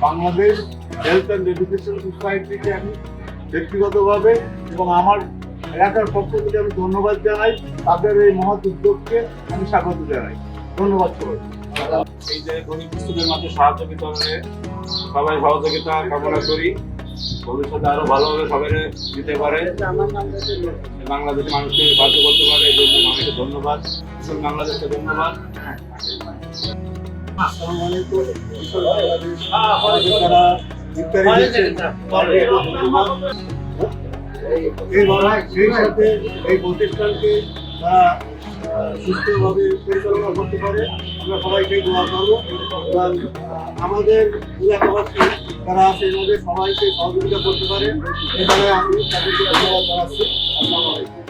Bangladesh health and education সোসাইটিকে আমি ব্যক্তিগতভাবে এবং আমার এলাকার পক্ষ থেকে আমি ধন্যবাদ জানাই। তাদের এই মহৎ উদ্যোগকে আমি স্বাগত জানাই। ধন্যবাদ সবাই। এই যে গরিব দুস্থদের মাঝে সাহায্য বিতরণে সবাই সহযোগিতা কামনা করি। ভবিষ্যতে আরো ভালোভাবে সবাই দিতে পারে, বাংলাদেশের মানুষকে সাহায্য করতে পারে। এই জন্য অনেকে ধন্যবাদ, বাংলাদেশকে ধন্যবাদ। আসসালামু আলাইকুম। যারা ইফতারি দিচ্ছেন তাদেরকে ধন্যবাদ। সেই সাথে এই প্রতিষ্ঠানকে তারা সুস্থভাবে পরিচালনা করতে পারে, আমরা সবাইকে দোয়া করবো। এবং আমাদের এলাকাবাসী যারা আছে এভাবে সবাইকে সহযোগিতা করতে পারে, এখানে আমি তাদেরকে ধন্যবাদ জানাচ্ছি। আসসালামু আলাইকুম।